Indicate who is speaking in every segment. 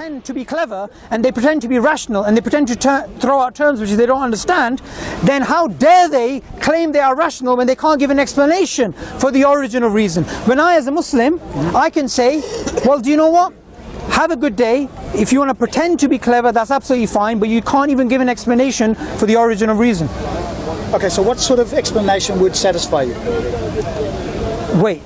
Speaker 1: pretend to be clever and they pretend to be rational and they pretend to throw out terms which they don't understand, then how dare they claim they are rational when they can't give an explanation for the origin of reason? When I, as a Muslim, I can say, well, do you know what? Have a good day. If you want to pretend to be clever, that's absolutely fine, but you can't even give an explanation for the origin of reason.
Speaker 2: Okay, so what sort of explanation would satisfy you?
Speaker 1: Wait,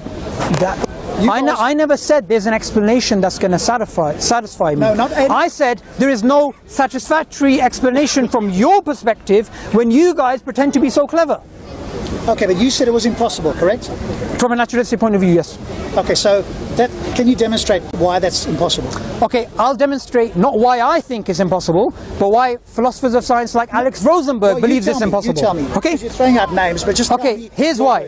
Speaker 1: I never said there's an explanation that's going to satisfy me.
Speaker 2: No, not any.
Speaker 1: I said there is no satisfactory explanation from your perspective when you guys pretend to be so clever.
Speaker 2: Okay, but you said it was impossible, correct?
Speaker 1: From a naturalistic point of view, yes.
Speaker 2: Okay, so can you demonstrate why that's impossible?
Speaker 1: Okay, I'll demonstrate not why I think it's impossible, but why philosophers of science like Alex Rosenberg believes it's impossible.
Speaker 2: You tell me.
Speaker 1: Okay?
Speaker 2: You're throwing out names, but just
Speaker 1: okay. Here's why.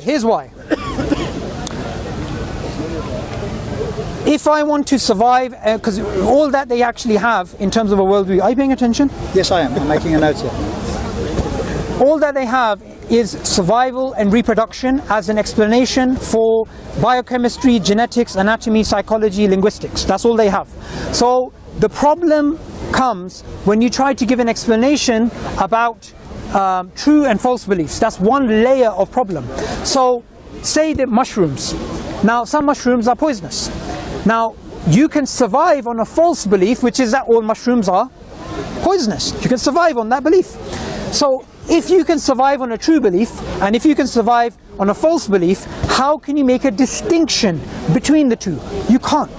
Speaker 1: If I want to survive, because all that they actually have in terms of a worldview, are you paying attention?
Speaker 2: Yes, I am. I'm making a note here.
Speaker 1: All that they have is survival and reproduction as an explanation for biochemistry, genetics, anatomy, psychology, linguistics. That's all they have. So the problem comes when you try to give an explanation about true and false beliefs. That's one layer of problem. So say that mushrooms. Now some mushrooms are poisonous. Now you can survive on a false belief, which is that all mushrooms are poisonous. You can survive on that belief. So if you can survive on a true belief, and if you can survive on a false belief, how can you make a distinction between the two? You can't.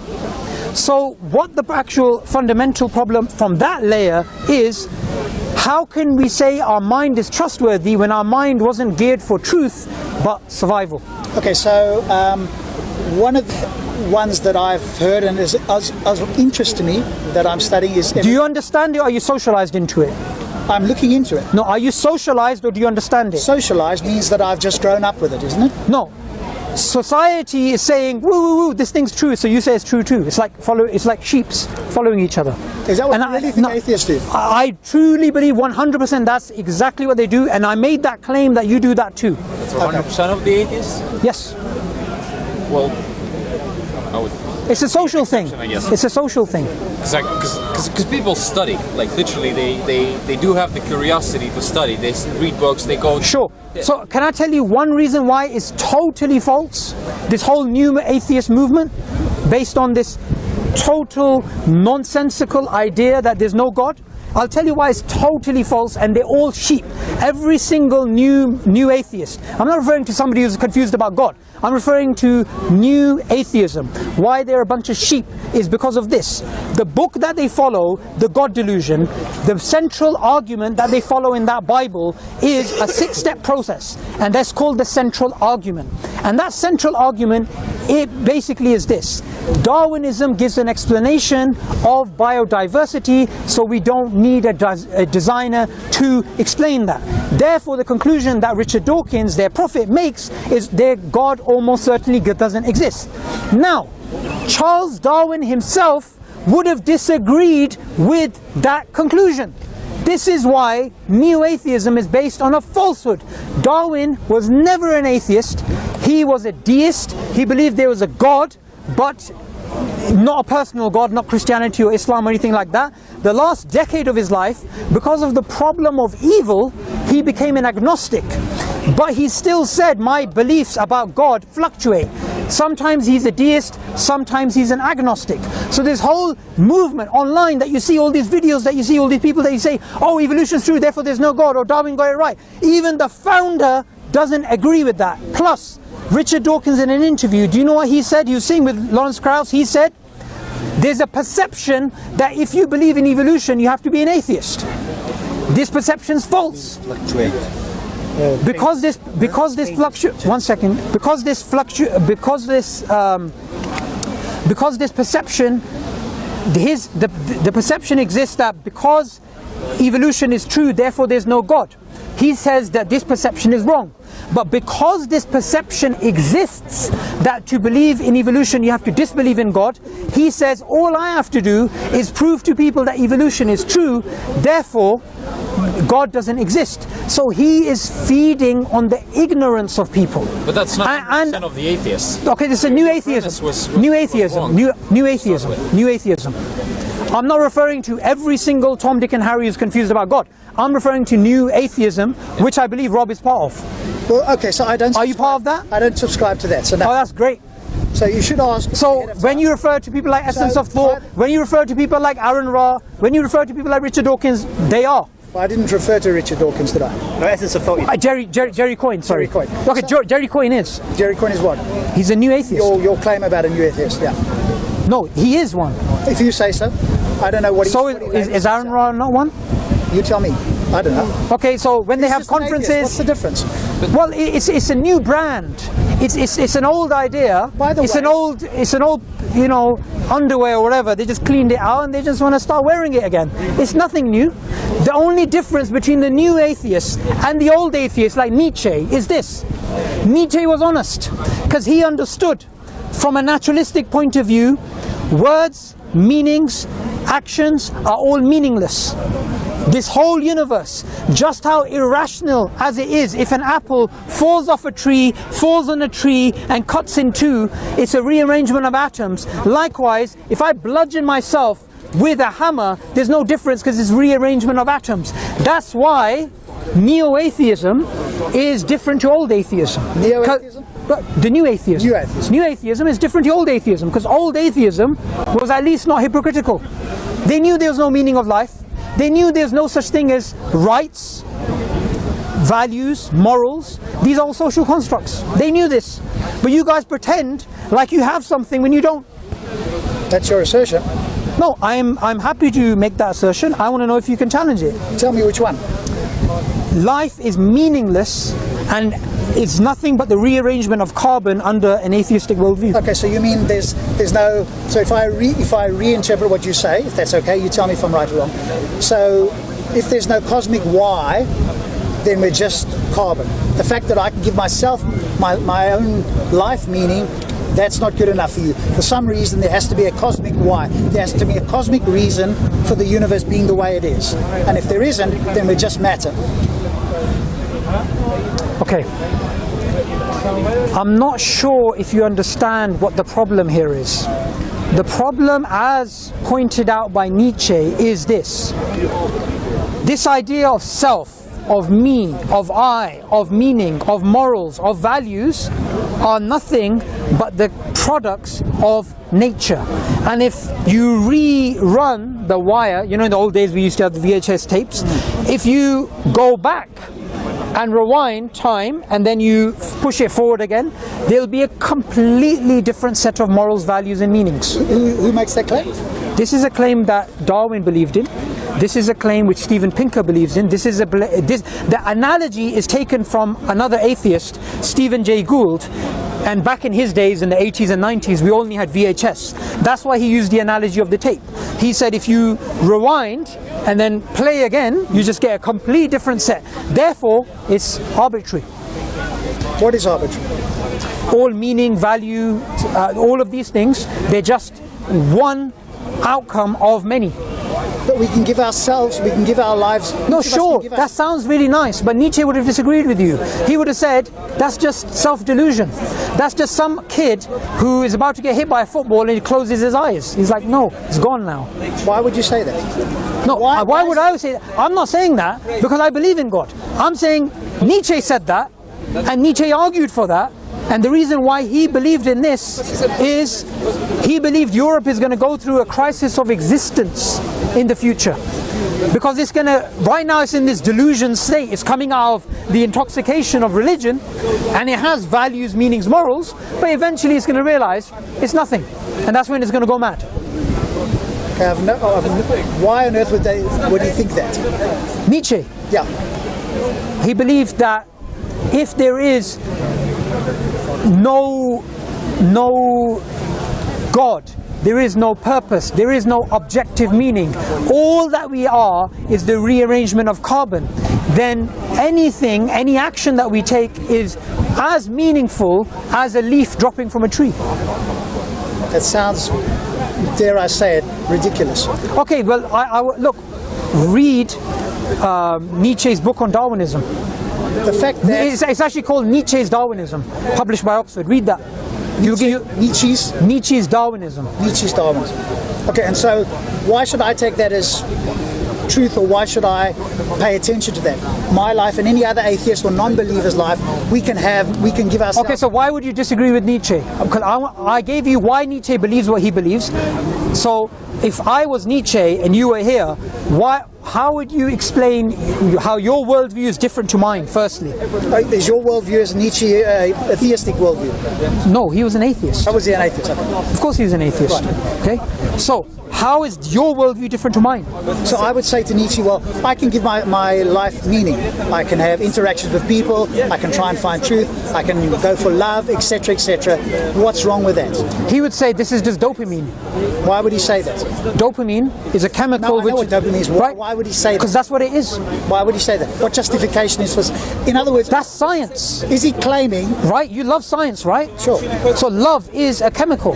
Speaker 1: So what the actual fundamental problem from that layer is, how can we say our mind is trustworthy when our mind wasn't geared for truth, but survival?
Speaker 2: Okay, so one of the ones that I've heard and is of interest to me that I'm studying is...
Speaker 1: Do you understand it, or are you socialized into it?
Speaker 2: I'm looking into it.
Speaker 1: No, are you socialized or do you understand it?
Speaker 2: Socialized means that I've just grown up with it, isn't it?
Speaker 1: No. Society is saying, woo, woo, woo, this thing's true, so you say it's true too. It's like sheeps following each other.
Speaker 2: Is that what you really think atheists do?
Speaker 1: I truly believe 100% that's exactly what they do, and I made that claim that you do that too.
Speaker 3: For 100% of the atheists?
Speaker 1: Yes.
Speaker 3: Well, I would...
Speaker 1: It's a social thing. It's a social thing.
Speaker 3: Because people study, like literally, they do have the curiosity to study. They read books, they go...
Speaker 1: Sure. So can I tell you one reason why it's totally false? This whole new atheist movement, based on this total nonsensical idea that there's no God. I'll tell you why it's totally false, and they're all sheep. Every single new atheist. I'm not referring to somebody who's confused about God. I'm referring to new atheism. Why they're a bunch of sheep is because of this. The book that they follow, the God delusion, the central argument that they follow in that Bible is a 6-step process, and that's called the central argument. And that central argument, it basically is this. Darwinism gives an explanation of biodiversity, so we don't need a designer to explain that. Therefore, the conclusion that Richard Dawkins, their prophet, makes is their God almost certainly doesn't exist. Now, Charles Darwin himself would have disagreed with that conclusion. This is why new atheism is based on a falsehood. Darwin was never an atheist. He was a deist. He believed there was a God, but not a personal God, not Christianity or Islam or anything like that. The last decade of his life, because of the problem of evil, he became an agnostic. But he still said, my beliefs about God fluctuate. Sometimes he's a deist, sometimes he's an agnostic. So this whole movement online that you see, all these videos that you see, all these people that you say, oh, evolution's true, therefore there's no God, or Darwin got it right. Even the founder doesn't agree with that. Plus, Richard Dawkins in an interview, do you know what he said? He was sitting with Lawrence Krauss. He said, there's a perception that if you believe in evolution, you have to be an atheist. This perception's false. Because this fluctuates. One second. Because this perception, the perception exists that because evolution is true, therefore there's no God. He says that this perception is wrong. But because this perception exists, that to believe in evolution you have to disbelieve in God, he says all I have to do is prove to people that evolution is true, therefore God doesn't exist. So he is feeding on the ignorance of people.
Speaker 3: But that's not 100% of the atheists.
Speaker 1: Okay, this is a new atheism. New atheism. I'm not referring to every single Tom, Dick and Harry who's confused about God. I'm referring to new atheism, which I believe Rob is part of.
Speaker 2: Well, okay, so I don't.
Speaker 1: Are you part of that?
Speaker 2: I don't subscribe to that. So no.
Speaker 1: Oh, that's great.
Speaker 2: So you should ask.
Speaker 1: So when you refer to people like Essence of Thought, when you refer to people like Aaron Ra, when you refer to people like Richard Dawkins, they are.
Speaker 2: Well, I didn't refer to Richard Dawkins, did I?
Speaker 4: No, Essence of Thought.
Speaker 1: Jerry Coyne, sorry.
Speaker 2: Jerry Coyne.
Speaker 1: Okay, Jerry Coyne is.
Speaker 2: Jerry Coyne is what?
Speaker 1: He's a new atheist.
Speaker 2: Your claim about a new atheist, yeah.
Speaker 1: No, he is one.
Speaker 2: If you say so. I don't know what he
Speaker 1: So is Aaron Ra not one?
Speaker 2: You tell me. I don't know.
Speaker 1: Okay, so when they have conferences...
Speaker 2: What's the difference?
Speaker 1: Well, it's a new brand. It's an old idea.
Speaker 2: By the way,
Speaker 1: it's an old underwear or whatever. They just cleaned it out and they just want to start wearing it again. It's nothing new. The only difference between the new atheists and the old atheists like Nietzsche is this. Nietzsche was honest because he understood from a naturalistic point of view, words, meanings, actions are all meaningless. This whole universe, just how irrational as it is, if an apple falls off a tree, falls on a tree and cuts in two, it's a rearrangement of atoms. Likewise, if I bludgeon myself with a hammer, there's no difference because it's rearrangement of atoms. That's why neo-atheism is different to old atheism.
Speaker 2: Neo-atheism?
Speaker 1: The new atheism.
Speaker 2: New atheism.
Speaker 1: New atheism is different to old atheism because old atheism was at least not hypocritical. They knew there was no meaning of life. They knew there's no such thing as rights, values, morals. These are all social constructs. They knew this. But you guys pretend like you have something when you don't.
Speaker 2: That's your assertion.
Speaker 1: No, I'm happy to make that assertion. I want to know if you can challenge it.
Speaker 2: Tell me which one.
Speaker 1: Life is meaningless and it's nothing but the rearrangement of carbon under an atheistic worldview.
Speaker 2: Okay, so you mean there's no. So if I reinterpret what you say, if that's okay, you tell me if I'm right or wrong. So if there's no cosmic Y, then we're just carbon. The fact that I can give myself my own life meaning, that's not good enough for you. For some reason, there has to be a cosmic Y. There has to be a cosmic reason for the universe being the way it is. And if there isn't, then we're just matter.
Speaker 1: Okay. I'm not sure if you understand what the problem here is. The problem, as pointed out by Nietzsche, is this. This idea of self, of me, of I, of meaning, of morals, of values are nothing but the products of nature. And if you rerun the wire, you know, in the old days we used to have the VHS tapes, if you go back and rewind time and then you push it forward again, there'll be a completely different set of morals, values and meanings.
Speaker 2: Who makes that claim?
Speaker 1: This is a claim that Darwin believed in. This is a claim which Steven Pinker believes in. The analogy is taken from another atheist, Stephen Jay Gould, and back in his days in the 80s and 90s we only had VHS. That's why he used the analogy of the tape. He said if you rewind and then play again, you just get a completely different set. Therefore, it's arbitrary.
Speaker 2: What is arbitrary?
Speaker 1: All meaning, value, all of these things, they're just one outcome of many.
Speaker 2: But we can give ourselves, we can give our lives.
Speaker 1: No, sure, that sounds really nice, but Nietzsche would have disagreed with you. He would have said, that's just self-delusion. That's just some kid who is about to get hit by a football and he closes his eyes. He's like, no, it's gone now.
Speaker 2: Why would you say that?
Speaker 1: No, why would I say that? I'm not saying that because I believe in God. I'm saying Nietzsche said that, and Nietzsche argued for that. And the reason why he believed in this is he believed Europe is going to go through a crisis of existence in the future. Because it's going to, right now it's in this delusion state, it's coming out of the intoxication of religion, and it has values, meanings, morals, but eventually it's going to realize it's nothing. And that's when it's going to go mad.
Speaker 2: Okay, why on earth would you think that?
Speaker 1: Nietzsche.
Speaker 2: Yeah.
Speaker 1: He believed that if there is no God, there is no purpose, there is no objective meaning, all that we are is the rearrangement of carbon, then anything, any action that we take is as meaningful as a leaf dropping from a tree.
Speaker 2: That sounds, dare I say it, ridiculous.
Speaker 1: Okay, well, look, read Nietzsche's book on Darwinism.
Speaker 2: The fact that
Speaker 1: it's actually called Nietzsche's Darwinism, published by Oxford. Read that. Nietzsche's Darwinism.
Speaker 2: Nietzsche's Darwinism. Okay, and so why should I take that as truth, or why should I pay attention to that? My life and any other atheist or non-believer's life, we can give ourselves...
Speaker 1: Okay, so why would you disagree with Nietzsche? Because I gave you why Nietzsche believes what he believes. So if I was Nietzsche and you were here, how would you explain how your worldview is different to mine, firstly?
Speaker 2: Is your worldview as Nietzsche a theistic worldview?
Speaker 1: No, he was an atheist.
Speaker 2: How was he an atheist?
Speaker 1: Of course he was an atheist.
Speaker 2: Right.
Speaker 1: Okay, so how is your worldview different to mine?
Speaker 2: So I would say to Nietzsche, well, I can give my life meaning. I can have interactions with people, I can try and find truth, I can go for love, etc., etc. What's wrong with that?
Speaker 1: He would say this is just dopamine.
Speaker 2: Why would he say that?
Speaker 1: Dopamine is a chemical
Speaker 2: I know what dopamine is.
Speaker 1: Right?
Speaker 2: Why would he say that?
Speaker 1: Because that's what it is.
Speaker 2: Why would he say that? What justification is for... In other words...
Speaker 1: That's science.
Speaker 2: Is he claiming...
Speaker 1: Right? You love science, right?
Speaker 2: Sure.
Speaker 1: So love is a chemical.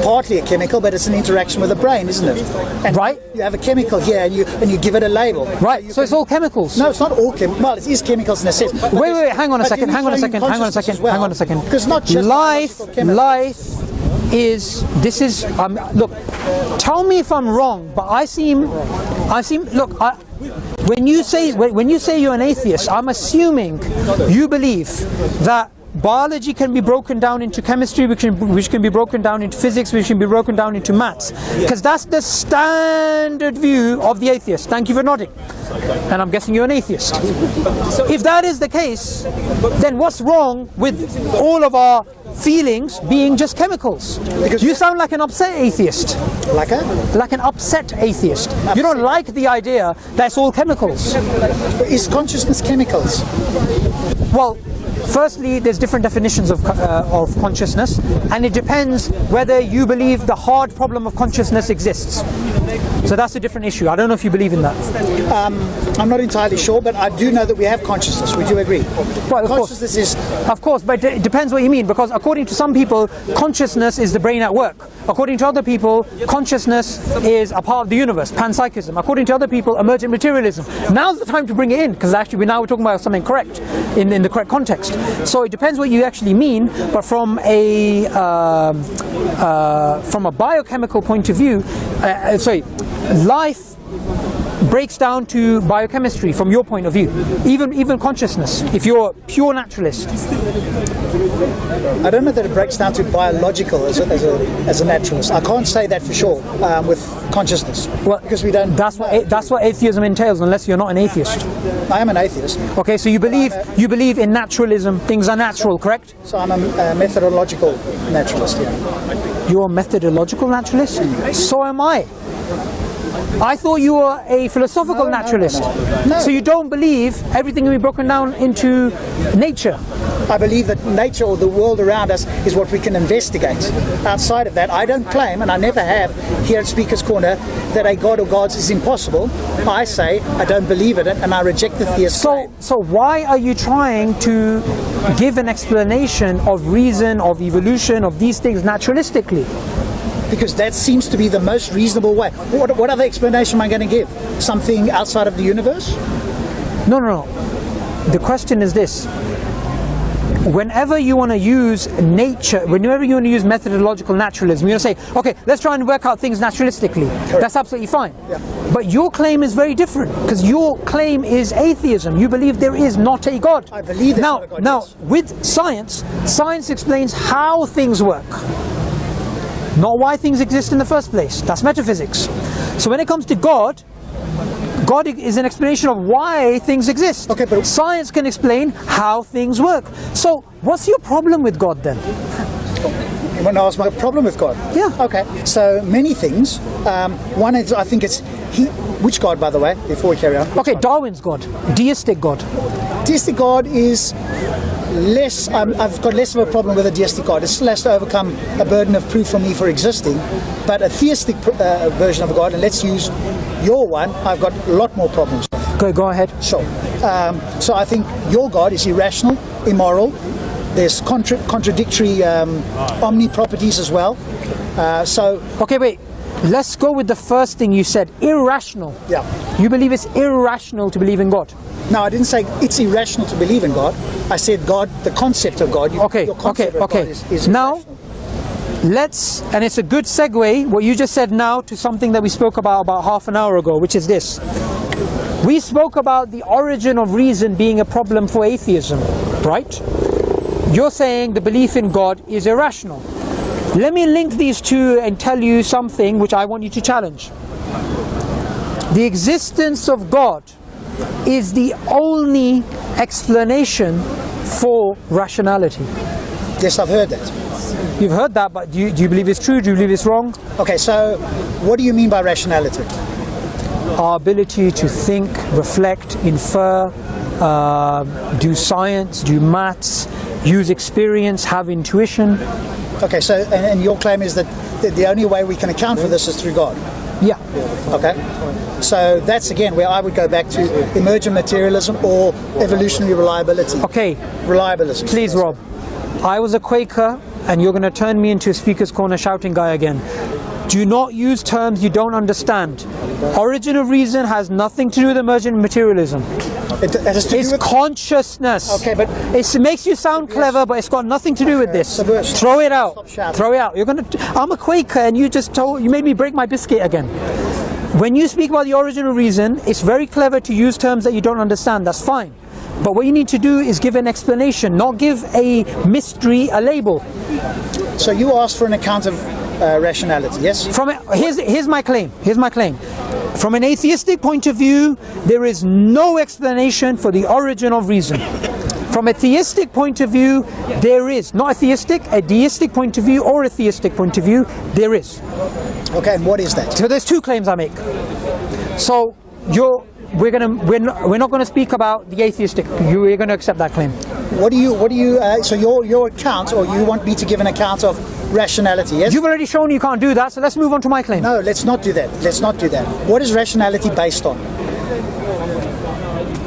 Speaker 2: Partly a chemical, but it's an interaction with the brain, isn't it? And
Speaker 1: right.
Speaker 2: You have a chemical here, and you give it a label.
Speaker 1: Right. So it's all chemicals.
Speaker 2: No, it's not all chemicals. Well, it is chemicals in a sense.
Speaker 1: Wait. Hang on a second.
Speaker 2: Because not just
Speaker 1: life is. This is. Look. Tell me if I'm wrong, but I seem. Look. When you say you're an atheist, I'm assuming you believe that biology can be broken down into chemistry, which can be broken down into physics, which can be broken down into maths. Because that's the standard view of the atheist. Thank you for nodding. And I'm guessing you're an atheist. If that is the case, then what's wrong with all of our feelings being just chemicals? Because you sound like an upset atheist.
Speaker 2: Like
Speaker 1: an upset atheist. You don't like the idea that it's all chemicals.
Speaker 2: Is consciousness chemicals?
Speaker 1: Well, firstly, there's different definitions of consciousness, and it depends whether you believe the hard problem of consciousness exists. So that's a different issue. I don't know if you believe in that.
Speaker 2: I'm not entirely sure, but I do know that we have consciousness. Would you agree?
Speaker 1: Well,
Speaker 2: consciousness is...
Speaker 1: Of course, but it depends what you mean, because according to some people, consciousness is the brain at work. According to other people, consciousness is a part of the universe, panpsychism. According to other people, emergent materialism. Now's the time to bring it in, because actually we're talking about something correct, in the correct context. So it depends what you actually mean, but from a biochemical point of view, life breaks down to biochemistry from your point of view, even consciousness, if you're a pure naturalist.
Speaker 2: I don't know that it breaks down to biological as a naturalist. I can't say that for sure with consciousness. Well, because we don't.
Speaker 1: That's what atheism entails, unless you're not an atheist.
Speaker 2: I am an atheist.
Speaker 1: Okay, so you believe in naturalism. Things are natural, correct?
Speaker 2: So I'm a methodological naturalist. Yeah.
Speaker 1: You're a methodological naturalist? So am I. I thought you were a philosophical naturalist.
Speaker 2: No.
Speaker 1: So you don't believe everything can be broken down into nature?
Speaker 2: I believe that nature, or the world around us, is what we can investigate. Outside of that, I don't claim, and I never have here at Speaker's Corner, that a god or gods is impossible. I say I don't believe in it, and I reject the theist claim.
Speaker 1: So why are you trying to give an explanation of reason, of evolution, of these things naturalistically?
Speaker 2: Because that seems to be the most reasonable way. What other explanation am I going to give? Something outside of the universe?
Speaker 1: No. The question is this. Whenever you want to use nature, whenever you want to use methodological naturalism, you're going to say, okay, let's try and work out things naturalistically. Correct. That's absolutely fine. Yeah. But your claim is very different, because your claim is atheism. You believe there is not a God.
Speaker 2: I believe there's not a God.
Speaker 1: Now, with science explains how things work, not why things exist in the first place. That's metaphysics. So when it comes to God is an explanation of why things exist.
Speaker 2: Okay, but
Speaker 1: science can explain how things work. So what's your problem with God then?
Speaker 2: You want to ask my problem with God?
Speaker 1: Yeah.
Speaker 2: Okay, so many things. One is, I think it's which God, by the way, before we carry on?
Speaker 1: Okay, Darwin's God, deistic God.
Speaker 2: Deistic God is less, I've got less of a problem with a deistic God. It still has to overcome a burden of proof for me for existing. But a theistic version of a God, and let's use your one, I've got a lot more problems with.
Speaker 1: Go ahead.
Speaker 2: Sure. So I think your God is irrational, immoral. There's contradictory omni-properties as well.
Speaker 1: Okay, wait. Let's go with the first thing you said, irrational.
Speaker 2: Yeah.
Speaker 1: You believe it's irrational to believe in God?
Speaker 2: No, I didn't say it's irrational to believe in God. I said God, the concept of God.
Speaker 1: Okay.
Speaker 2: Your concept of God is
Speaker 1: now,
Speaker 2: irrational.
Speaker 1: and it's a good segue, what you just said now, to something that we spoke about half an hour ago, which is this. We spoke about the origin of reason being a problem for atheism, right? You're saying the belief in God is irrational. Let me link these two and tell you something which I want you to challenge. The existence of God is the only explanation for rationality.
Speaker 2: Yes, I've heard that.
Speaker 1: You've heard that, but do you believe it's true? Do you believe it's wrong?
Speaker 2: Okay, so what do you mean by rationality?
Speaker 1: Our ability to think, reflect, infer, do science, do maths, use experience, have intuition.
Speaker 2: Okay, so and your claim is that the only way we can account for this is through God?
Speaker 1: Yeah.
Speaker 2: Okay. So that's again where I would go back to emergent materialism or evolutionary reliability.
Speaker 1: Okay.
Speaker 2: Reliabilism.
Speaker 1: Please, Rob. I was a Quaker, and you're going to turn me into a speaker's corner shouting guy again. Do not use terms you don't understand. Origin of reason has nothing to do with emergent materialism.
Speaker 2: It has to do
Speaker 1: It's
Speaker 2: with
Speaker 1: consciousness.
Speaker 2: Okay, but
Speaker 1: it makes you sound clever, but it's got nothing to do with this.
Speaker 2: Subversion.
Speaker 1: Throw it out.
Speaker 2: Stop shouting.
Speaker 1: Throw it out. I'm a Quaker, and you made me break my biscuit again. When you speak about the origin of reason, it's very clever to use terms that you don't understand. That's fine. But what you need to do is give an explanation, not give a mystery a label.
Speaker 2: So you asked for an account of rationality, yes?
Speaker 1: Here's my claim. Here's my claim. From an atheistic point of view, there is no explanation for the origin of reason. From a theistic point of view, there is. Not a deistic point of view or a theistic point of view, there is.
Speaker 2: Okay, and what is that?
Speaker 1: So there's two claims I make. So we're not going to speak about the atheistic. We're going to accept that claim.
Speaker 2: So your account, or you want me to give an account of rationality, yes?
Speaker 1: You've already shown you can't do that, so let's move on to my claim.
Speaker 2: No, let's not do that. Let's not do that. What is rationality based on?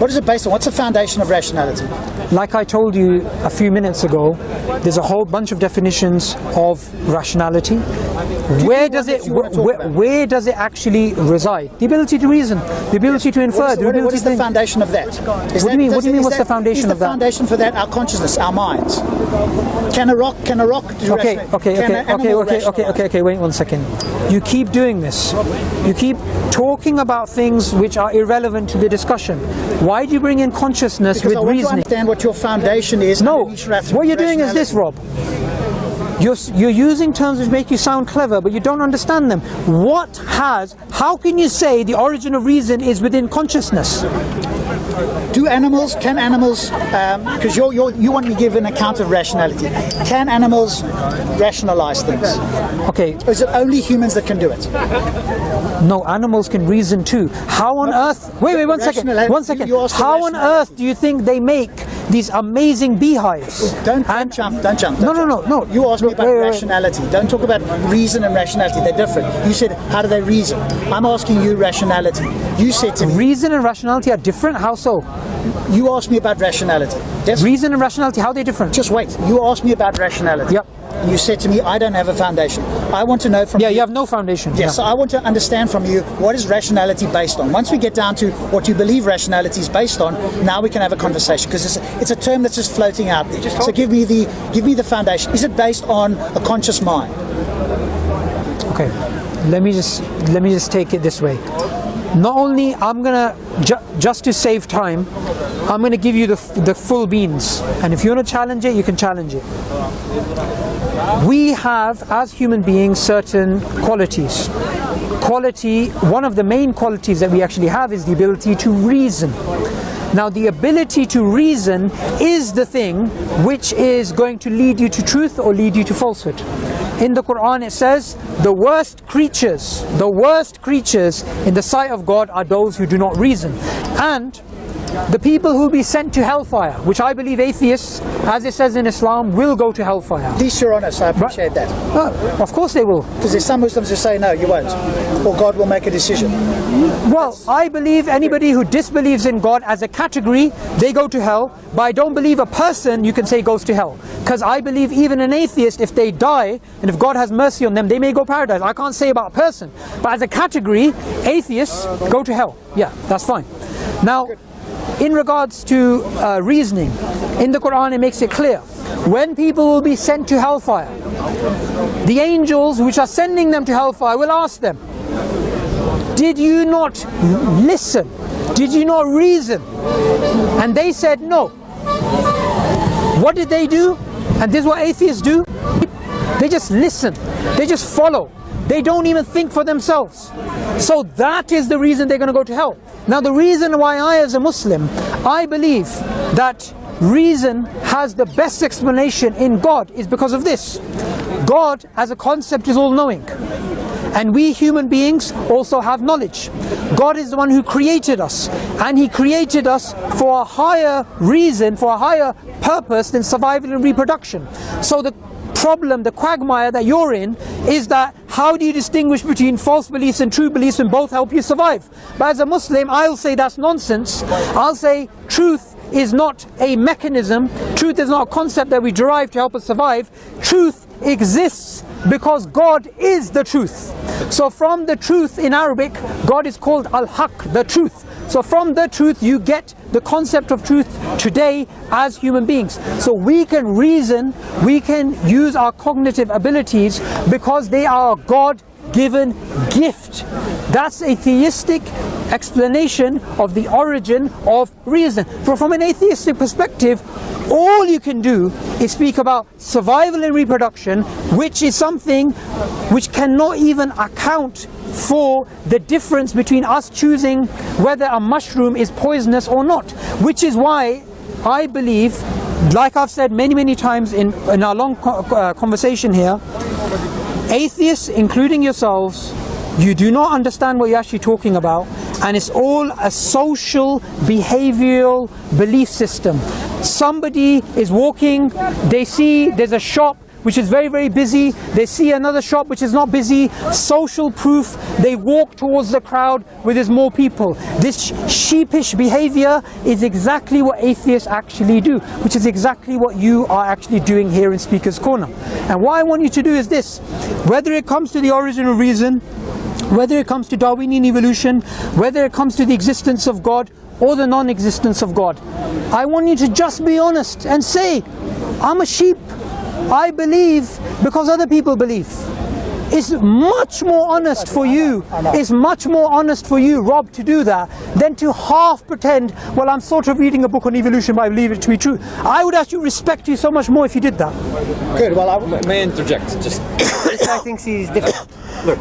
Speaker 2: What is it based on? What's the foundation of rationality?
Speaker 1: Like I told you a few minutes ago, there's a whole bunch of definitions of rationality. Where does it actually reside? The ability to reason, the ability to infer,
Speaker 2: what is the foundation of that?
Speaker 1: What do you mean? What's the foundation of that?
Speaker 2: Is the foundation for that our consciousness, our minds? Can a rock do
Speaker 1: Okay, wait 1 second. You keep doing this. You keep talking about things which are irrelevant to the discussion. Why do you bring in consciousness with reasoning?
Speaker 2: I want to understand what your foundation is.
Speaker 1: No, what you're doing is this, Rob. You're using terms which make you sound clever, but you don't understand them. How can you say the origin of reason is within consciousness?
Speaker 2: Can animals, because you want me to give an account of rationality, can animals rationalize things?
Speaker 1: Okay.
Speaker 2: Or is it only humans that can do it?
Speaker 1: No, animals can reason too. How on earth, wait, 1 second. How on earth do you think they make these amazing beehives?
Speaker 2: Don't jump.
Speaker 1: No.
Speaker 2: You asked me about rationality. Don't talk about reason and rationality. They're different. You said, how do they reason? I'm asking you rationality. You said to me,
Speaker 1: reason and rationality are different. How so?
Speaker 2: You asked me about rationality. Yes?
Speaker 1: Reason and rationality, how are they different?
Speaker 2: Just wait. You asked me about rationality.
Speaker 1: Yep.
Speaker 2: And you said to me, I don't have a foundation. I want to know from you.
Speaker 1: Yeah, you have no foundation.
Speaker 2: Yes, so I want to understand from you, what is rationality based on? Once we get down to what you believe rationality is based on, now we can have a conversation, because it's a term that's just floating out there. So give me the foundation. Is it based on a conscious mind?
Speaker 1: Okay, let me just take it this way. Not only I'm gonna just to save time, I'm gonna give you the full beans, and if you want to challenge it, you can challenge it. We have, as human beings, certain qualities. One of the main qualities that we actually have is the ability to reason. Now, the ability to reason is the thing which is going to lead you to truth or lead you to falsehood. In the Quran it says, the worst creatures in the sight of God are those who do not reason. And the people who will be sent to hellfire, which I believe atheists, as it says in Islam, will go to hellfire.
Speaker 2: At least you're honest, I appreciate that.
Speaker 1: Of course they will.
Speaker 2: Because there's some Muslims who say no, you won't. Or God will make a decision.
Speaker 1: Well, I believe anybody who disbelieves in God as a category, they go to hell. But I don't believe a person, you can say, goes to hell. Because I believe even an atheist, if they die, and if God has mercy on them, they may go paradise. I can't say about a person. But as a category, atheists go to hell. Yeah, that's fine. Now, in regards to reasoning, in the Quran it makes it clear. when people will be sent to hellfire, the angels which are sending them to hellfire will ask them, did you not listen? Did you not reason? And they said no. What did they do? And this is what atheists do. They just listen. They just follow. They don't even think for themselves. So that is the reason they're going to go to hell. Now the reason why I, as a Muslim, I believe that reason has the best explanation in God is because of this. God as a concept is all-knowing. And we human beings also have knowledge. God is the one who created us. And He created us for a higher reason, for a higher purpose than survival and reproduction. So the problem, the quagmire that you're in, is that how do you distinguish between false beliefs and true beliefs when both help you survive? But as a Muslim, I'll say that's nonsense. I'll say truth is not a mechanism, truth is not a concept that we derive to help us survive. Truth exists because God is the truth. So from the truth in Arabic, God is called Al-Haq, the truth. So from the truth you get the concept of truth today as human beings. So we can reason, we can use our cognitive abilities because they are a God-given gift. That's a theistic explanation of the origin of reason. But from an atheistic perspective, all you can do is speak about survival and reproduction, which is something which cannot even account for the difference between us choosing whether a mushroom is poisonous or not. Which is why I believe, like I've said many times in our long conversation here, atheists, including yourselves, you do not understand what you're actually talking about, and it's all a social, behavioral belief system. Somebody is walking, they see there's a shop which is very busy, they see another shop which is not busy, social proof, they walk towards the crowd where there's more people. This sheepish behavior is exactly what atheists actually do, which is exactly what you are actually doing here in Speaker's Corner. And what I want you to do is this: whether it comes to the origin of reason, whether it comes to Darwinian evolution, whether it comes to the existence of God or the non-existence of God, I want you to just be honest and say, I'm a sheep, I believe because other people believe. It's much more honest for you, it's much more honest for you, Rob, to do that than to half pretend, well, I'm sort of reading a book on evolution but I believe it to be true. I would actually respect you so much more if you did that.
Speaker 2: Good, well,
Speaker 3: May I interject? Just
Speaker 4: This guy thinks he's different.
Speaker 3: look.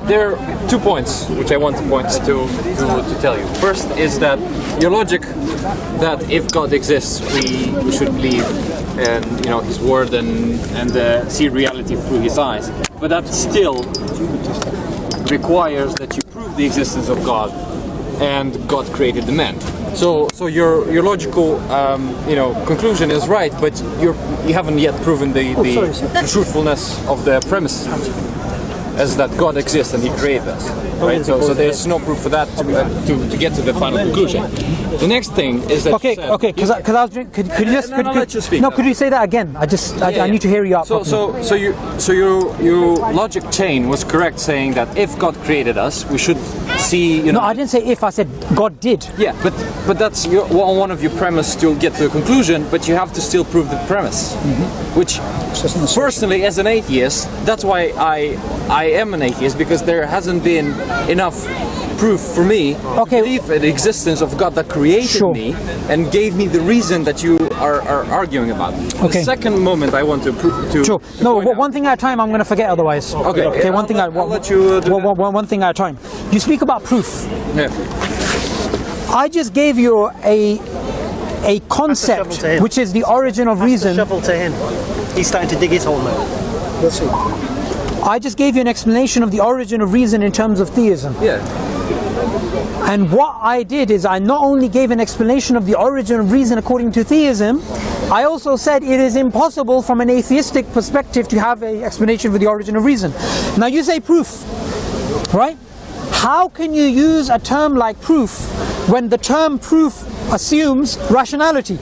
Speaker 3: There are 2 points which I want to point to tell you. First is that your logic that if God exists, we should believe in His word and see reality through His eyes. But that still requires that you prove the existence of God, and God created the man. So your logical conclusion is right, but you haven't yet proven the truthfulness of the premise, as that God exists and He created us, right? So there's no proof for that to get to the final conclusion. The next thing is that
Speaker 1: Okay, because I was drinking. Could you just
Speaker 3: let you speak.
Speaker 1: No, could you say that again? I need to hear you out.
Speaker 3: So your logic chain was correct, saying that if God created us, we should see.
Speaker 1: No, I didn't say if. I said God did.
Speaker 3: Yeah, but that's one of your premise to get to a conclusion, but you have to still prove the premise, which personally, as an atheist, that's why I am an atheist, because there hasn't been enough proof for me to believe in the existence of God that created me and gave me the reason that you are arguing about. The second moment I want to prove to
Speaker 1: one thing at a time. I'm going to forget otherwise.
Speaker 3: Okay.
Speaker 1: One thing.
Speaker 3: I'll let you do
Speaker 1: one thing at a time. You speak about proof.
Speaker 3: Yeah.
Speaker 1: I just gave you a concept which is the origin of reason.
Speaker 4: Shovel to him. He's starting to dig his hole now.
Speaker 2: we'll see.
Speaker 1: I just gave you an explanation of the origin of reason in terms of theism.
Speaker 3: Yeah.
Speaker 1: And what I did is I not only gave an explanation of the origin of reason according to theism, I also said it is impossible from an atheistic perspective to have an explanation for the origin of reason. Now you say proof, right? How can you use a term like proof when the term proof assumes rationality?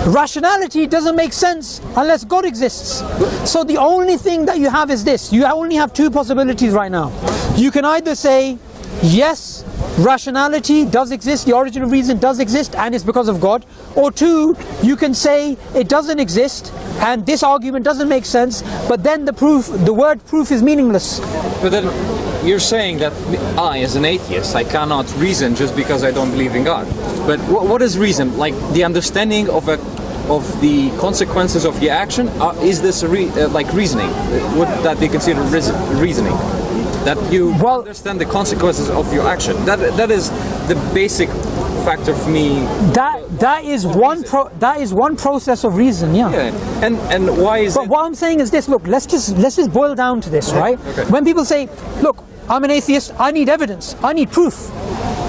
Speaker 1: Rationality doesn't make sense unless God exists. So the only thing that you have is this. You only have two possibilities right now. You can either say, yes, rationality does exist, the origin of reason does exist, and it's because of God. Or two, you can say it doesn't exist and this argument doesn't make sense, but then the word proof is meaningless.
Speaker 3: But then you're saying that I, as an atheist, I cannot reason just because I don't believe in God. But what is reason? Like the understanding of the consequences of your action? Is this like reasoning? Would that be considered reasoning? That you understand the consequences of your action. That is the basic factor for me.
Speaker 1: That is one process of reason, yeah.
Speaker 3: And why is?
Speaker 1: But what I'm saying is this. Look, let's just boil down to this, right?
Speaker 3: Okay.
Speaker 1: When people say, "Look, I'm an atheist. I need evidence. I need proof,"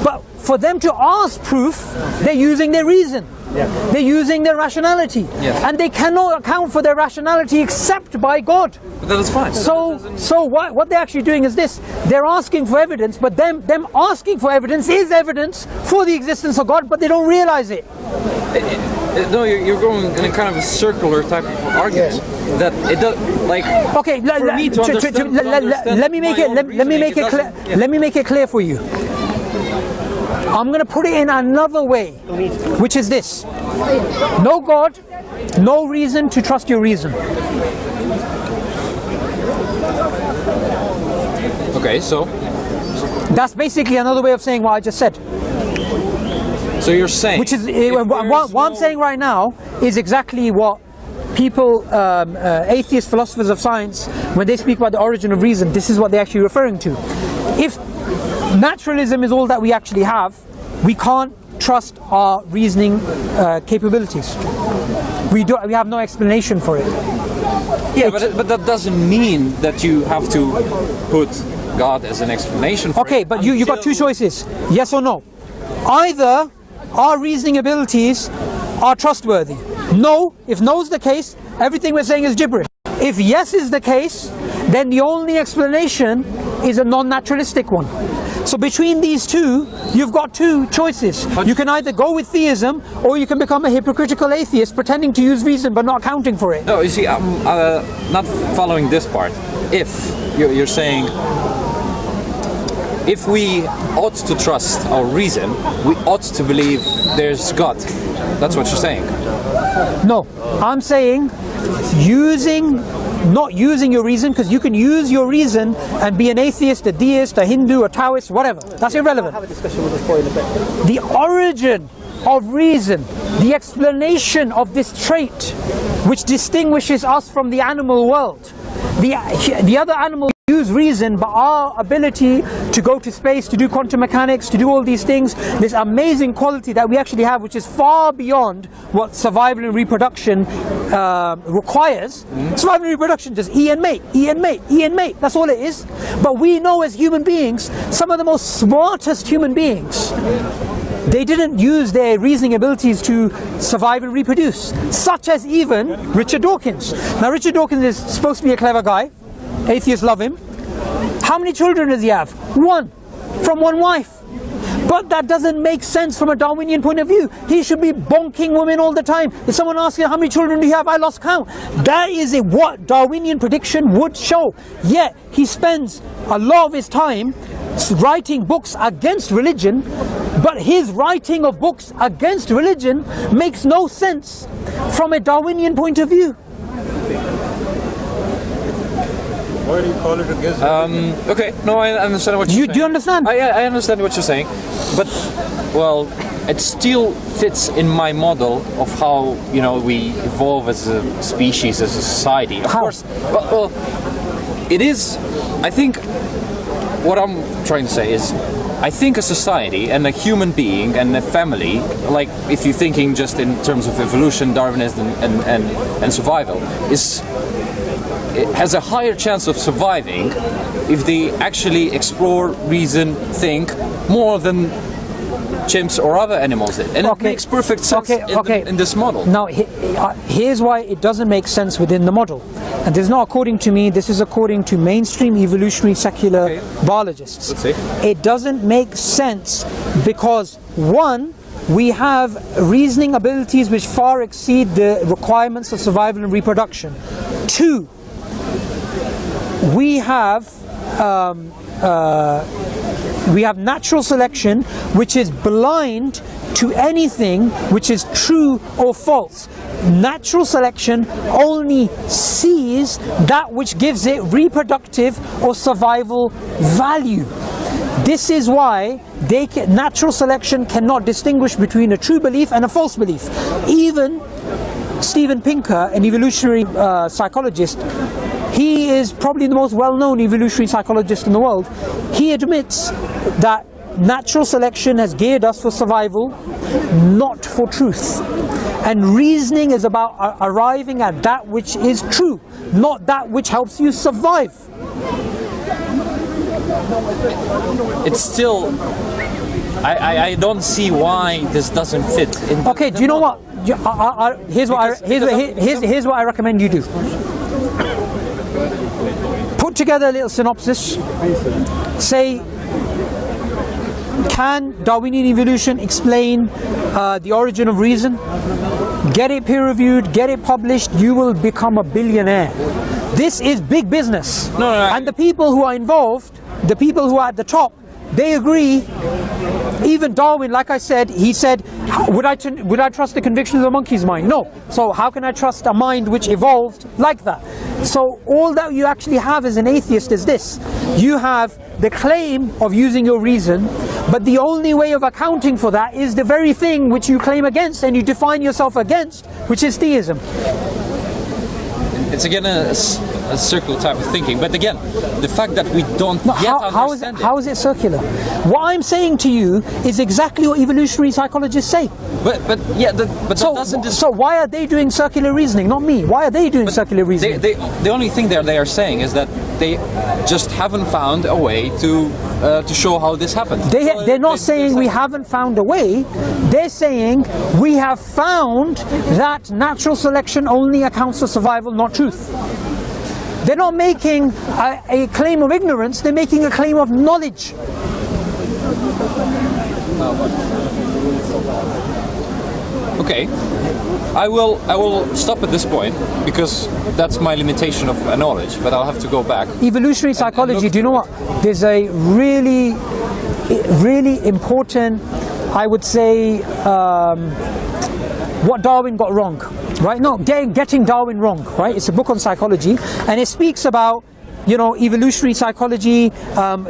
Speaker 1: but for them to ask proof, they're using their reason. Yeah. They're using their rationality, and they cannot account for their rationality except by God.
Speaker 3: But that is fine.
Speaker 1: So what they're actually doing is this: they're asking for evidence, but them asking for evidence is evidence for the existence of God, but they don't realize it.
Speaker 3: No, you're going in a kind of a circular type of argument.
Speaker 2: Yes.
Speaker 3: That it does like.
Speaker 1: Okay, let me make it clear for you. I'm going to put it in another way, which is this: no God, no reason to trust your reason.
Speaker 3: Okay, so
Speaker 1: that's basically another way of saying what I just said.
Speaker 3: So you're saying,
Speaker 1: which is what I'm saying right now is exactly what people, atheist philosophers of science, when they speak about the origin of reason, this is what they're actually referring to. If naturalism is all that we actually have, we can't trust our reasoning capabilities. We have no explanation for it.
Speaker 3: Yeah, but that doesn't mean that you have to put God as an explanation for it.
Speaker 1: Okay, but you got two choices, yes or no. Either our reasoning abilities are trustworthy. No, if no is the case, everything we're saying is gibberish. If yes is the case, then the only explanation is a non-naturalistic one. So between these two, you've got two choices. You can either go with theism, or you can become a hypocritical atheist pretending to use reason but not accounting for it.
Speaker 3: No, you see, I'm not following this part. If you're saying, if we ought to trust our reason, we ought to believe there's God. That's what you're saying.
Speaker 1: No, I'm saying not using your reason, because you can use your reason and be an atheist, a deist, a Hindu, a Taoist, whatever. That's irrelevant.
Speaker 4: Have a discussion with this point in a bit.
Speaker 1: The origin of reason, the explanation of this trait which distinguishes us from the animal world. The other animals use reason, but our ability to go to space, to do quantum mechanics, to do all these things, this amazing quality that we actually have, which is far beyond what survival and reproduction requires. Survival and reproduction, just E and mate, E and mate, E and mate, that's all it is. But we know as human beings, some of the most smartest human beings, they didn't use their reasoning abilities to survive and reproduce, such as even Richard Dawkins. Now Richard Dawkins is supposed to be a clever guy, atheists love him. How many children does he have? One, from one wife. But that doesn't make sense from a Darwinian point of view. He should be bonking women all the time. If someone asks you, how many children do you have? I lost count. That is what Darwinian prediction would show. Yet he spends a lot of his time writing books against religion, but his writing of books against religion makes no sense from a Darwinian point of view.
Speaker 5: Why do you call it against?
Speaker 3: Okay, no, I understand what you're saying.
Speaker 1: Do you understand?
Speaker 3: I understand what you're saying, but well, it still fits in my model of how we evolve as a species, as a society. Of course, well, it is. I think what I'm trying to say is, I think a society and a human being and a family, like if you're thinking just in terms of evolution, Darwinism, and survival, it has a higher chance of surviving if they actually explore, reason, think more than chimps or other animals did. And it makes perfect sense in this model.
Speaker 1: Now, here's why it doesn't make sense within the model. And this is not according to me, this is according to mainstream evolutionary secular biologists.
Speaker 3: Let's see.
Speaker 1: It doesn't make sense because, one, we have reasoning abilities which far exceed the requirements of survival and reproduction. Two, we have We have natural selection, which is blind to anything which is true or false. Natural selection only sees that which gives it reproductive or survival value. This is why natural selection cannot distinguish between a true belief and a false belief. Even Steven Pinker, an evolutionary psychologist, he is probably the most well-known evolutionary psychologist in the world. He admits that natural selection has geared us for survival, not for truth. And reasoning is about arriving at that which is true, not that which helps you survive.
Speaker 3: It's still, I don't see why this doesn't fit.
Speaker 1: Okay, do you know what? Here's what I recommend you do. Put together a little synopsis. Say, can Darwinian evolution explain the origin of reason? Get it peer reviewed, get it published, you will become a billionaire. This is big business. And the people who are involved, the people who are at the top, they agree. Even Darwin, like I said, he said, would I trust the convictions of a monkey's mind? No. So how can I trust a mind which evolved like that? So all that you actually have as an atheist is this. You have the claim of using your reason, but the only way of accounting for that is the very thing which you claim against and you define yourself against, which is theism.
Speaker 3: It's again a circular type of thinking, but again, the fact that we don't yet understand
Speaker 1: how is it circular? What I'm saying to you is exactly what evolutionary psychologists say. So why are they doing circular reasoning, not me? Why are they doing circular reasoning?
Speaker 3: The only thing they are saying is that they just haven't found a way to show how this happened.
Speaker 1: They're not saying we haven't found a way. They're saying we have found that natural selection only accounts for survival, not truth. They're not making a claim of ignorance, they're making a claim of knowledge.
Speaker 3: Okay, I will stop at this point because that's my limitation of knowledge, but I'll have to go back.
Speaker 1: Evolutionary psychology, do you know what? There's a really important, I would say, what Darwin got wrong, right? No, getting Darwin wrong, right? It's a book on psychology, and it speaks about, you know, evolutionary psychology,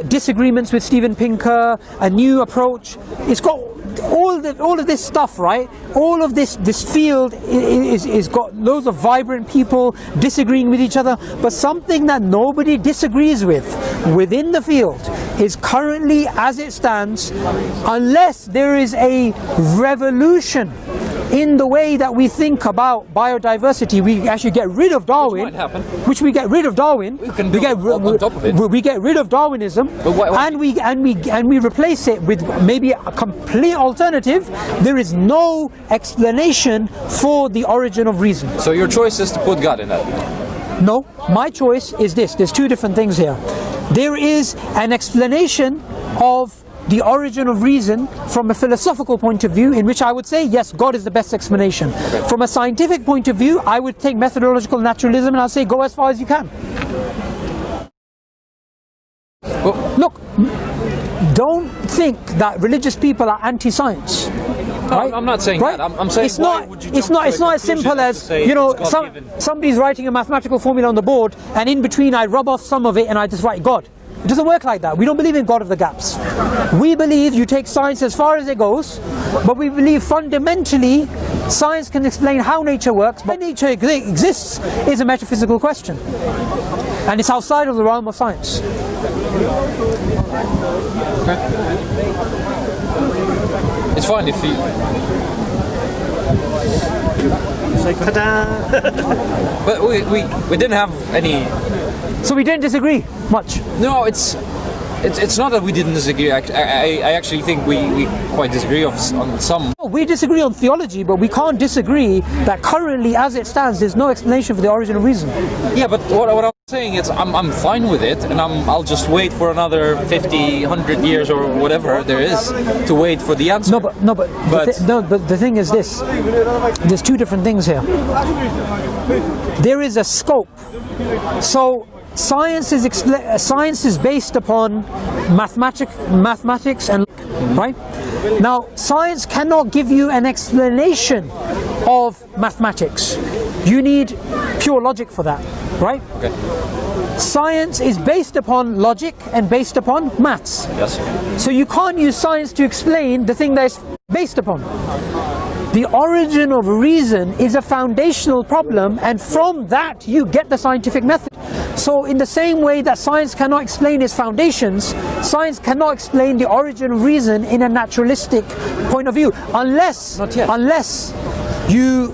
Speaker 1: disagreements with Steven Pinker, a new approach. It's got all of this stuff, right? All of this field is got loads of vibrant people disagreeing with each other, but something that nobody disagrees with within the field is currently, as it stands, unless there is a revolution in the way that we think about biodiversity, we actually get rid of Darwin.
Speaker 3: Which might happen.
Speaker 1: Which we get rid of Darwin.
Speaker 3: We get rid of
Speaker 1: Darwinism, and we replace it with maybe a complete alternative. There is no explanation for the origin of reason.
Speaker 3: So your choice is to put God in that?
Speaker 1: No, my choice is this. There's two different things here. There is an explanation of the origin of reason from a philosophical point of view, in which I would say, yes, God is the best explanation. Okay. From a scientific point of view, I would take methodological naturalism and I'll say, go as far as you can. Well, look, don't think that religious people are anti-science.
Speaker 3: No, right? I'm not saying
Speaker 1: right?
Speaker 3: that. I'm saying
Speaker 1: it's not as simple as, you know, somebody's writing a mathematical formula on the board, and in between I rub off some of it and I just write God. It doesn't work like that. We don't believe in God of the gaps. We believe you take science as far as it goes, but we believe fundamentally science can explain how nature works, but nature exists is a metaphysical question. And it's outside of the realm of science.
Speaker 3: Okay. It's fine if you... But we didn't have any...
Speaker 1: So we didn't disagree much?
Speaker 3: No, it's not that we didn't disagree. I actually think we quite disagree on some.
Speaker 1: We disagree on theology, but we can't disagree that currently, as it stands, there's no explanation for the origin of reason.
Speaker 3: Yeah, but what I'm saying is I'm fine with it, and I'll just wait for another 50, 100 years or whatever there is to wait for the answer.
Speaker 1: But the thing is this. There's two different things here. There is a scope. So science is based upon mathematics and right. Now, science cannot give you an explanation of mathematics. You need pure logic for that, right?
Speaker 3: Okay.
Speaker 1: Science is based upon logic and based upon maths.
Speaker 3: Yes.
Speaker 1: So you can't use science to explain the thing that it's based upon. The origin of reason is a foundational problem, and from that you get the scientific method. So in the same way that science cannot explain its foundations, science cannot explain the origin of reason in a naturalistic point of view, unless you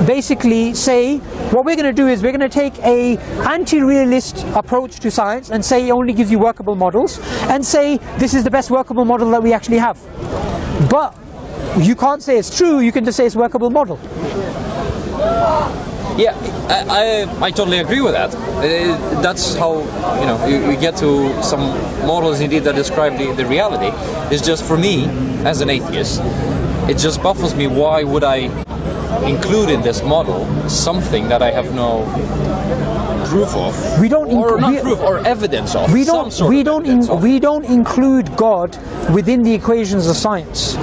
Speaker 1: basically say, what we're going to do is we're going to take a anti-realist approach to science and say it only gives you workable models, and say this is the best workable model that we actually have. But you can't say it's true, you can just say it's a workable model.
Speaker 3: Yeah, I totally agree with that. That's how, you know, you get to some models indeed that describe the reality. It's just, for me, as an atheist, it just baffles me, why would I include in this model something that I have no proof of, or evidence of.
Speaker 1: We don't include God within the equations of science.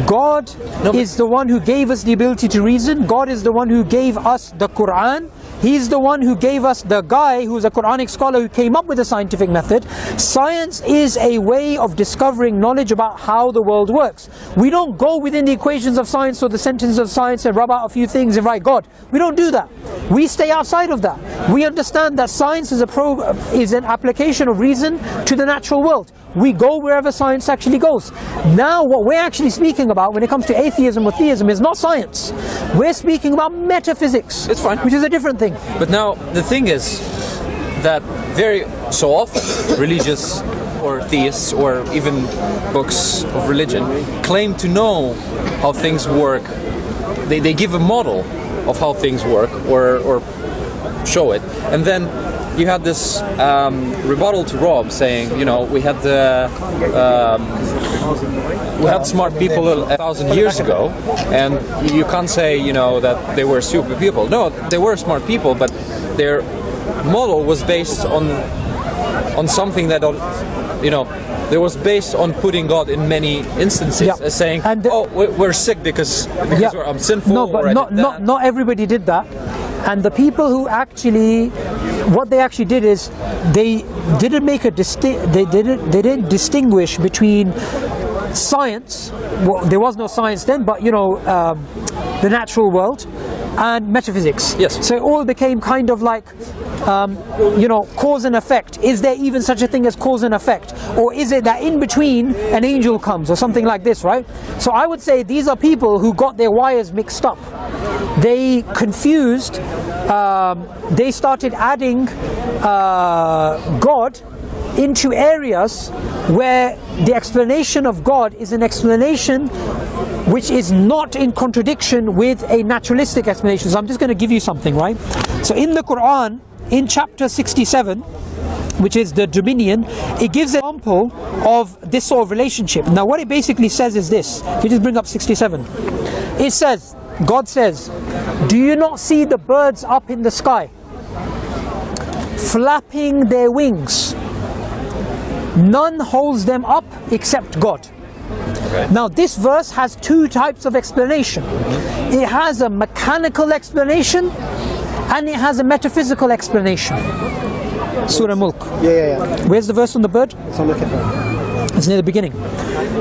Speaker 1: God is the one who gave us the ability to reason. God is the one who gave us the Quran. He's the one who gave us the guy who's a Quranic scholar who came up with a scientific method. Science is a way of discovering knowledge about how the world works. We don't go within the equations of science or the sentences of science and rub out a few things and write God. We don't do that. We stay outside of that. We understand that science is an application of reason to the natural world. We go wherever science actually goes. Now what we're actually speaking about when it comes to atheism or theism is not science. We're speaking about metaphysics.
Speaker 3: It's fine.
Speaker 1: Which is a different thing.
Speaker 3: But now the thing is that very so often religious or theists or even books of religion claim to know how things work. They give a model of how things work or show it, and then you had this rebuttal to Rob saying, you know, we had smart people 1,000 years ago, and you can't say, you know, that they were stupid people. No, they were smart people, but their model was based on something that, you know, it was based on putting God in many instances, as saying, we're sick because I'm sinful.
Speaker 1: No, but not everybody did that. And the people who actually, what they actually did is they didn't didn't distinguish between science. Well, there was no science then, but you know, the natural world, and metaphysics.
Speaker 3: Yes.
Speaker 1: So it all became kind of like, you know, cause and effect. Is there even such a thing as cause and effect? Or is it that in between an angel comes or something like this, right? So I would say these are people who got their wires mixed up. They confused, they started adding God into areas where the explanation of God is an explanation which is not in contradiction with a naturalistic explanation. So I'm just going to give you something, right? So in the Quran, in chapter 67, which is the dominion, it gives an example of this sort of relationship. Now what it basically says is this. If you just bring up 67. It says, God says, do you not see the birds up in the sky, flapping their wings? None holds them up except God. Okay. Now this verse has two types of explanation. It has a mechanical explanation and it has a metaphysical explanation. Surah Mulk.
Speaker 2: Yeah.
Speaker 1: Where's the verse on the bird?
Speaker 2: It's on the kafir.
Speaker 1: It's near the beginning.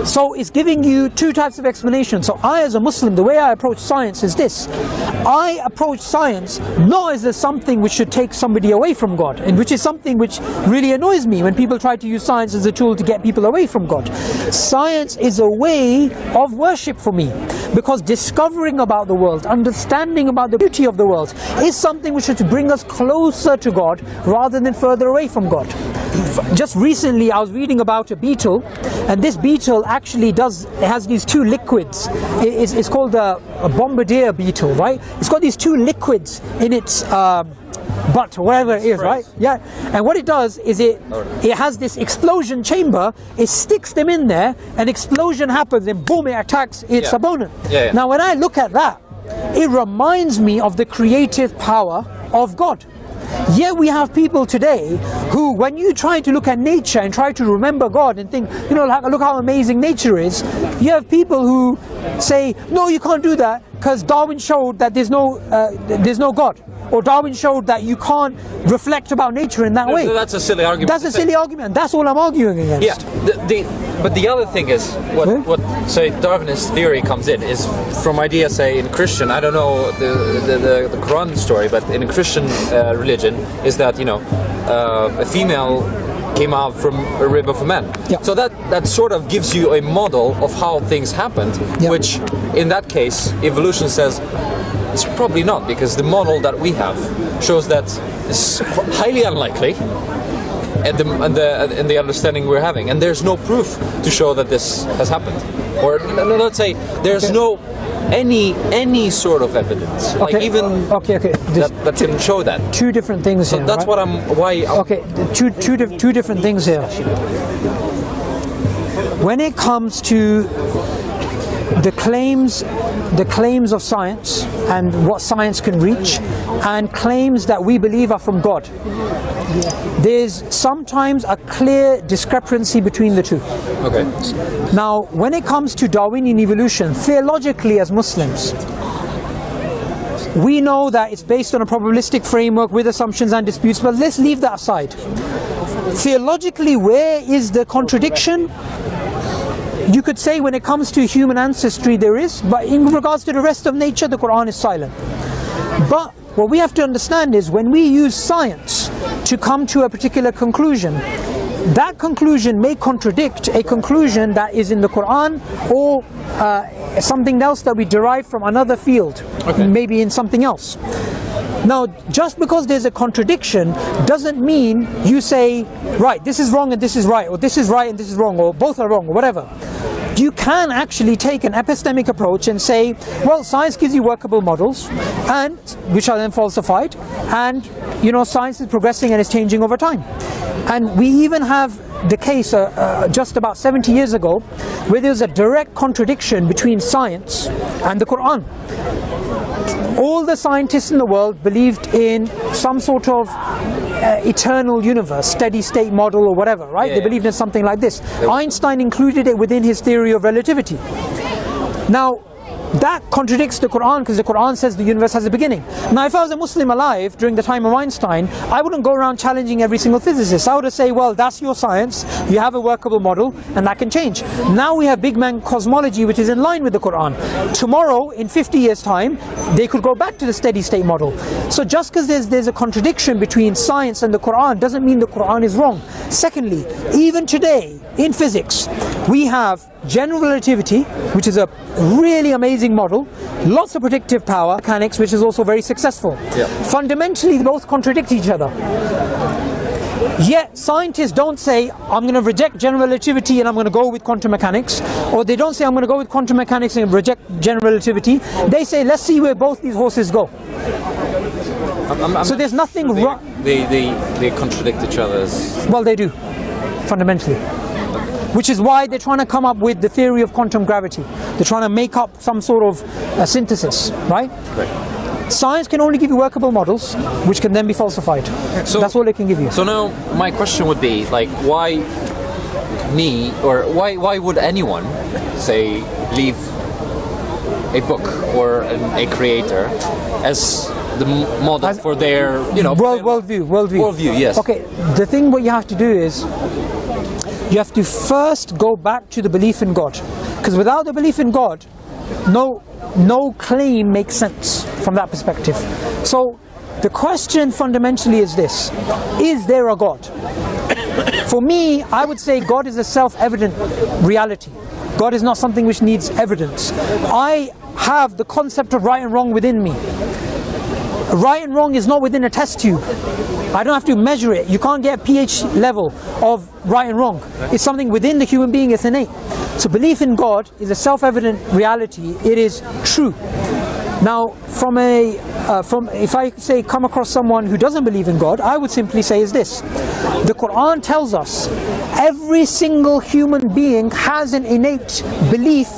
Speaker 1: So it's giving you two types of explanation. So I, as a Muslim, the way I approach science is this. I approach science not as something which should take somebody away from God, and which is something which really annoys me when people try to use science as a tool to get people away from God. Science is a way of worship for me, because discovering about the world, understanding about the beauty of the world is something which should bring us closer to God rather than further away from God. Just recently I was reading about a beetle, and this beetle actually has these two liquids. It's called a bombardier beetle, right? It's got these two liquids in its butt, whatever it is, right? Yeah. And what it does is it has this explosion chamber. It sticks them in there, an explosion happens, and boom, it attacks its opponent.
Speaker 3: Yeah.
Speaker 1: Now when I look at that, it reminds me of the creative power of God. Yet we have people today who, when you try to look at nature and try to remember God and think, you know, look how amazing nature is, you have people who say, no, you can't do that because Darwin showed that there's no God. Or Darwin showed that you can't reflect about nature in that way.
Speaker 3: That's a silly argument.
Speaker 1: That's a silly argument. That's all I'm arguing against.
Speaker 3: Yeah, but the other thing is, what say Darwinist theory comes in is from idea, say, in Christian, I don't know the Quran story, but in a Christian religion is that, you know, a female came out from a rib of a man.
Speaker 1: Yeah.
Speaker 3: So that sort of gives you a model of how things happened, which in that case, evolution says, it's probably not, because the model that we have shows that it's highly unlikely, and the understanding we're having, and there's no proof to show that this has happened, or let's say there's no any sort of evidence, like even that can show that.
Speaker 1: Two different things
Speaker 3: so
Speaker 1: here.
Speaker 3: That's
Speaker 1: right? Okay, two different things here. When it comes to the claims of science and what science can reach, and claims that we believe are from God, there's sometimes a clear discrepancy between the two.
Speaker 3: Okay.
Speaker 1: Now, when it comes to Darwinian evolution, theologically as Muslims, we know that it's based on a probabilistic framework with assumptions and disputes, but let's leave that aside. Theologically, where is the contradiction? You could say when it comes to human ancestry there is, but in regards to the rest of nature, the Quran is silent. But what we have to understand is when we use science to come to a particular conclusion, that conclusion may contradict a conclusion that is in the Quran or something else that we derive from another field, maybe in something else. Now, just because there's a contradiction doesn't mean you say, right, this is wrong and this is right, or this is right and this is wrong, or both are wrong, or whatever. You can actually take an epistemic approach and say, well, science gives you workable models, and which are then falsified, and you know, science is progressing and it's changing over time. And we even have the case just about 70 years ago where there's a direct contradiction between science and the Quran. All the scientists in the world believed in some sort of eternal universe, steady state model or whatever, right? They believed in something like this. Einstein included it within his theory of relativity. Now, that contradicts the Quran, because the Quran says the universe has a beginning. Now, if I was a Muslim alive during the time of Einstein, I wouldn't go around challenging every single physicist. I would say, well, that's your science, you have a workable model, and that can change. Now we have Big Bang cosmology, which is in line with the Quran. Tomorrow, in 50 years' time, they could go back to the steady state model. So just because there's a contradiction between science and the Quran doesn't mean the Quran is wrong. Secondly, even today, in physics, we have general relativity, which is a really amazing model, lots of predictive power, mechanics, which is also very successful. Fundamentally, they both contradict each other. Yet scientists don't say, I'm going to reject general relativity and I'm going to go with quantum mechanics, or they don't say, I'm going to go with quantum mechanics and reject general relativity. They say, let's see where both these horses go. So there's nothing wrong.
Speaker 3: They contradict each other.
Speaker 1: Well, they do, fundamentally. Which is why they're trying to come up with the theory of quantum gravity. They're trying to make up some sort of synthesis, right? Science can only give you workable models, which can then be falsified. So that's all it can give you. So
Speaker 3: now, my question would be, like, why me, or why would anyone, say, leave a book or a creator as the model for their, you know, worldview? Yes.
Speaker 1: Okay. The thing what you have to do is, you have to first go back to the belief in God, because without the belief in God, no claim makes sense from that perspective. So the question fundamentally is this: is there a God? For me, I would say God is a self-evident reality. God is not something which needs evidence. I have the concept of right and wrong within me. Right and wrong is not within a test tube. I don't have to measure it. You can't get a pH level of right and wrong. It's something within the human being, it's innate. So belief in God is a self-evident reality. It is true. Now, if I say come across someone who doesn't believe in God, I would simply say is this: the Quran tells us every single human being has an innate belief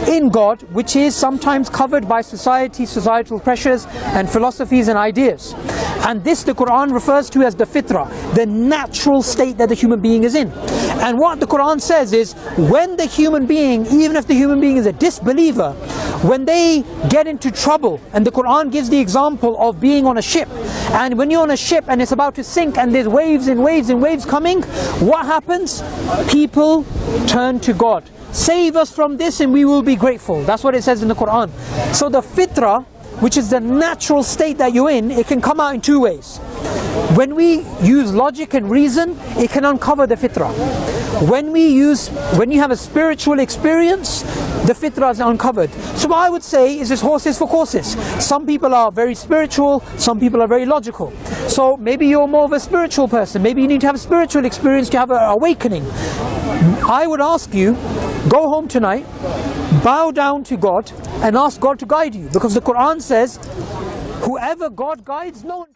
Speaker 1: in God, which is sometimes covered by societal pressures and philosophies and ideas. And this the Quran refers to as the fitra, the natural state that the human being is in. And what the Quran says is, when the human being, even if the human being is a disbeliever, when they get into trouble, and the Quran gives the example of being on a ship, and when you're on a ship and it's about to sink and there's waves and waves and waves coming, what happens? People turn to God. Save us from this and we will be grateful. That's what it says in the Quran. So the fitra, which is the natural state that you're in, it can come out in two ways. When we use logic and reason, it can uncover the fitrah. When you have a spiritual experience, the fitrah is uncovered. So what I would say is, it's horses for courses. Some people are very spiritual, some people are very logical. So maybe you're more of a spiritual person. Maybe you need to have a spiritual experience to have an awakening. I would ask you, go home tonight, bow down to God and ask God to guide you, because the Quran says, whoever God guides, no one